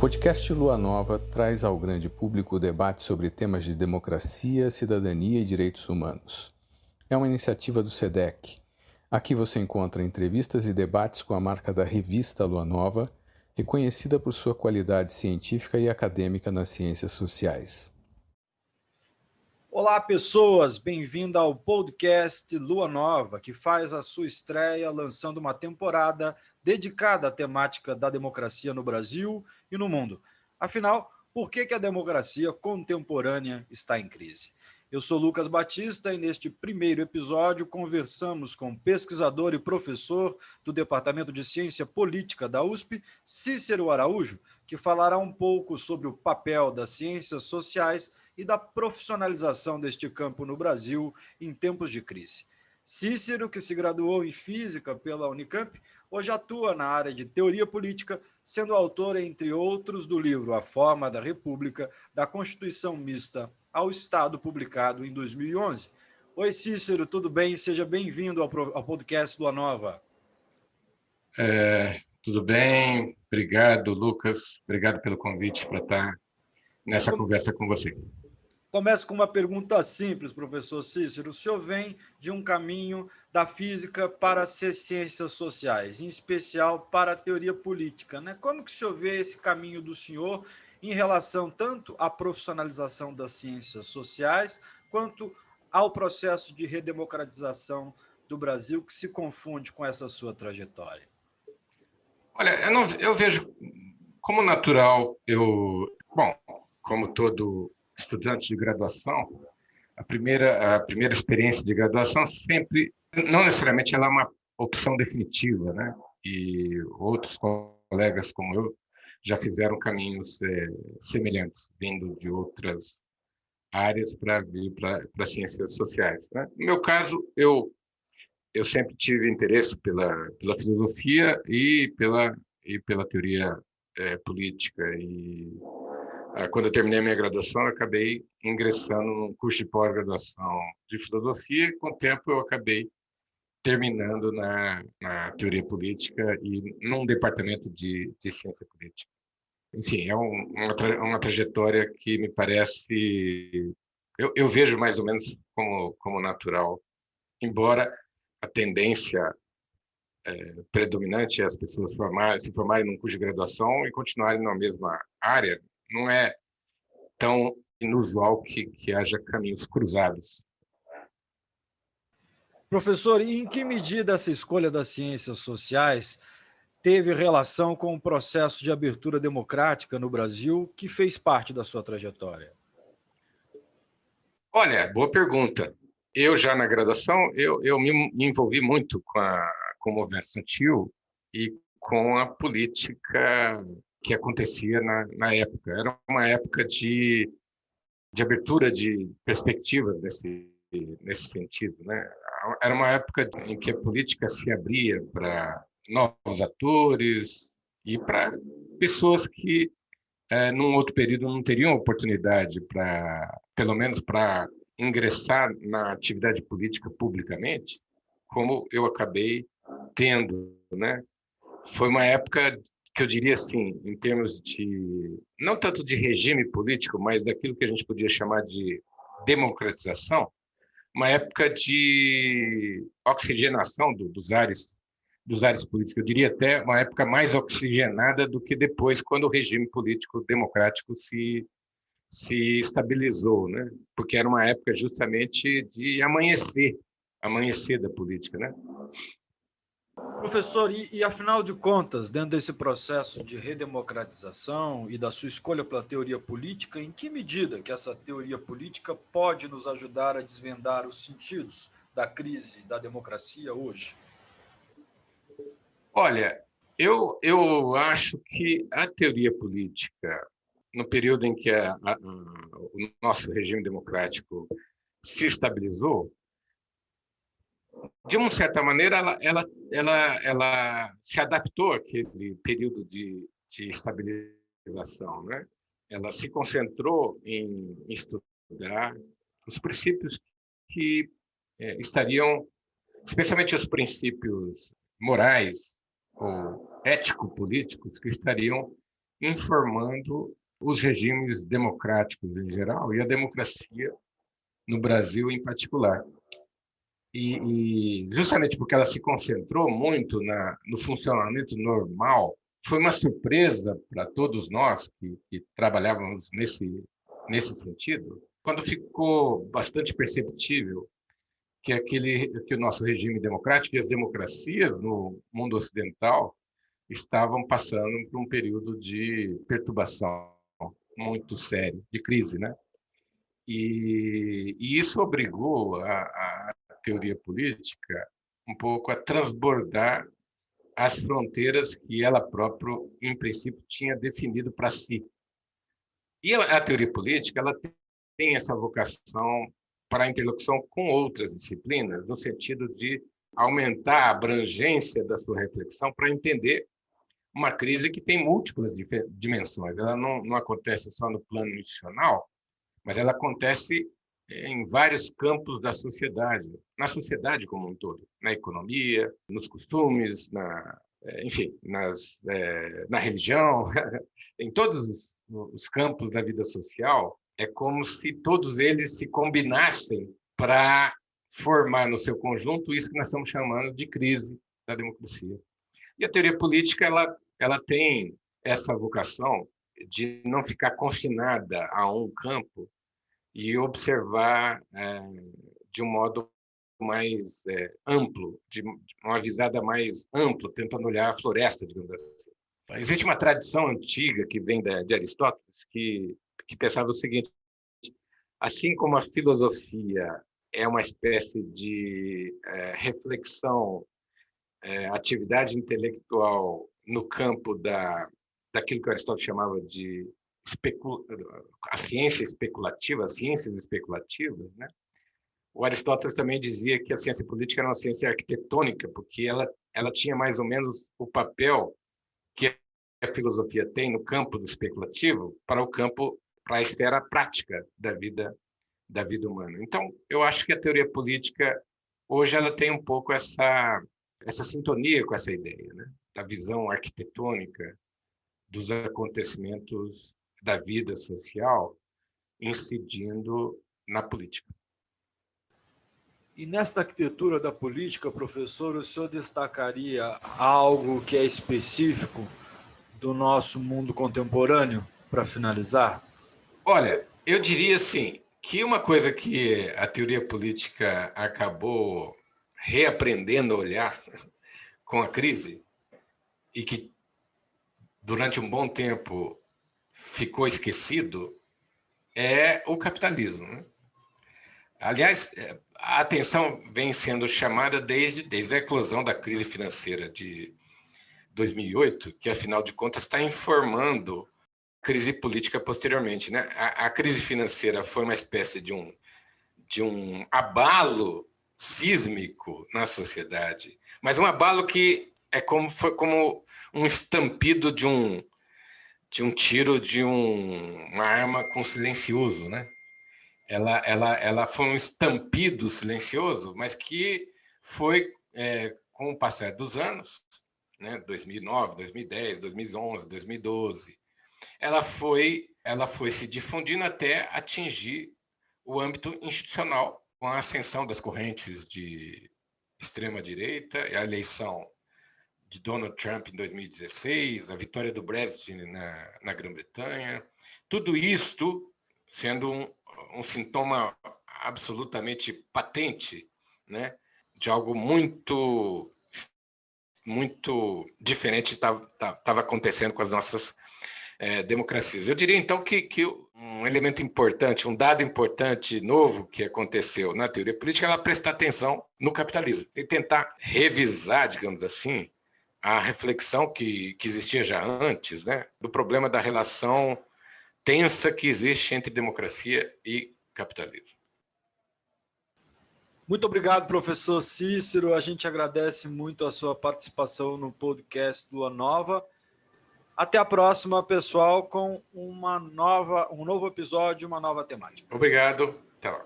podcast Lua Nova traz ao grande público o debate sobre temas de democracia, cidadania e direitos humanos. É uma iniciativa do SEDEC. Aqui você encontra entrevistas e debates com a marca da revista Lua Nova, reconhecida por sua qualidade científica e acadêmica nas ciências sociais. Olá, pessoas! Bem-vindo ao podcast Lua Nova, que faz a sua estreia lançando uma temporada dedicada à temática da democracia no Brasil e no mundo. Afinal, por que a democracia contemporânea está em crise? Eu sou Lucas Batista e neste primeiro episódio conversamos com o pesquisador e professor do Departamento de Ciência Política da USP, Cícero Araújo, que falará um pouco sobre o papel das ciências sociais e da profissionalização deste campo no Brasil em tempos de crise. Cícero, que se graduou em Física pela Unicamp, hoje atua na área de Teoria Política, sendo autor, entre outros, do livro A Forma da República, da Constituição Mista ao Estado, publicado em 2011. Oi, Cícero, tudo bem? Seja bem-vindo ao podcast Lua Nova. Tudo bem? Obrigado, Lucas. Obrigado pelo convite para estar nessa conversa com você. Começo com uma pergunta simples, professor Cícero. O senhor vem de um caminho da física para as ciências sociais, em especial para a teoria política, né? Como que o senhor vê esse caminho do senhor em relação tanto à profissionalização das ciências sociais, quanto ao processo de redemocratização do Brasil, que se confunde com essa sua trajetória? Olha, eu vejo como natural, como todo estudante de graduação, a primeira experiência de graduação sempre, não necessariamente ela é uma opção definitiva, né? E outros colegas como eu já fizeram caminhos semelhantes, vindo de outras áreas para vir para as ciências sociais, né? No meu caso, eu sempre tive interesse pela filosofia e pela teoria política. E quando eu terminei a minha graduação, eu acabei ingressando num curso de pós-graduação de filosofia e, com o tempo, eu acabei terminando na teoria política e num departamento de ciência política. Enfim, é uma trajetória que me parece... Eu vejo mais ou menos como natural, embora a tendência predominante é as pessoas se formarem num curso de graduação e continuarem na mesma área. Não é tão inusual que haja caminhos cruzados. Professor, e em que medida essa escolha das ciências sociais teve relação com o processo de abertura democrática no Brasil, que fez parte da sua trajetória? Olha, boa pergunta. Eu já na graduação, eu me envolvi muito com o movimento estudantil e com a política que acontecia na época. Era uma época de abertura de perspectivas nesse sentido, né? Era uma época em que a política se abria para novos atores e para pessoas que, num outro período, não teriam oportunidade pelo menos para ingressar na atividade política publicamente, como eu acabei tendo, né? Foi uma época que eu diria assim, em termos de, não tanto de regime político, mas daquilo que a gente podia chamar de democratização, uma época de oxigenação dos ares políticos. Eu diria até uma época mais oxigenada do que depois, quando o regime político democrático se estabilizou, né? Porque era uma época justamente de amanhecer da política, né? Professor, e afinal de contas, dentro desse processo de redemocratização e da sua escolha pela teoria política, em que medida que essa teoria política pode nos ajudar a desvendar os sentidos da crise da democracia hoje? Olha, eu acho que a teoria política, no período em que o nosso regime democrático se estabilizou, de uma certa maneira, ela se adaptou àquele período de estabilização, né? Ela se concentrou em estudar os princípios que estariam, especialmente os princípios morais ou ético-políticos, que estariam informando os regimes democráticos em geral e a democracia no Brasil em particular. E justamente porque ela se concentrou muito no funcionamento normal, foi uma surpresa para todos nós que trabalhávamos nesse sentido, quando ficou bastante perceptível que o nosso regime democrático e as democracias no mundo ocidental estavam passando por um período de perturbação muito sério, de crise, né? E isso obrigou a teoria política um pouco a transbordar as fronteiras que ela própria, em princípio, tinha definido para si. E a teoria política ela tem essa vocação para a interlocução com outras disciplinas, no sentido de aumentar a abrangência da sua reflexão para entender uma crise que tem múltiplas dimensões. Ela não acontece só no plano institucional, mas ela acontece em vários campos da sociedade, na sociedade como um todo, na economia, nos costumes, enfim, na religião, em todos os campos da vida social. É como se todos eles se combinassem para formar no seu conjunto isso que nós estamos chamando de crise da democracia. E a teoria política ela tem essa vocação de não ficar confinada a um campo e observar de um modo mais amplo, de uma visada mais ampla, tentando olhar a floresta, digamos assim. Existe uma tradição antiga que vem de Aristóteles que pensava o seguinte: assim como a filosofia é uma espécie de reflexão, atividade intelectual no campo daquilo que Aristóteles chamava de a ciência especulativa, as ciências especulativas, né? O Aristóteles também dizia que a ciência política era uma ciência arquitetônica, porque ela tinha mais ou menos o papel que a filosofia tem no campo do especulativo para a esfera prática da vida humana. Então, eu acho que a teoria política hoje ela tem um pouco essa sintonia com essa ideia, né? Da visão arquitetônica dos acontecimentos da vida social incidindo na política. E nesta arquitetura da política, professor, o senhor destacaria algo que é específico do nosso mundo contemporâneo, para finalizar? Olha, eu diria assim, que uma coisa que a teoria política acabou reaprendendo a olhar com a crise e que durante um bom tempo ficou esquecido é o capitalismo, né? Aliás, a atenção vem sendo chamada desde a eclosão da crise financeira de 2008, que, afinal de contas, está informando a crise política posteriormente, né? A crise financeira foi uma espécie de um abalo sísmico na sociedade, mas um abalo que foi como um estampido de um tiro de uma arma com silencioso, né? Ela foi um estampido silencioso, mas que foi, com o passar dos anos, né, 2009, 2010, 2011, 2012, ela foi se difundindo até atingir o âmbito institucional, com a ascensão das correntes de extrema-direita, a eleição de Donald Trump em 2016, a vitória do Brexit na Grã-Bretanha, tudo isto sendo um sintoma absolutamente patente, né, de algo muito diferente estava acontecendo com as nossas democracias. Eu diria, então, que um elemento importante, um dado importante novo que aconteceu na teoria política é ela prestar atenção no capitalismo e tentar revisar, digamos assim, a reflexão que existia já antes, né, do problema da relação tensa que existe entre democracia e capitalismo. Muito obrigado, professor Cícero. A gente agradece muito a sua participação no podcast Lua Nova. Até a próxima, pessoal, com um novo episódio, uma nova temática. Obrigado. Até lá.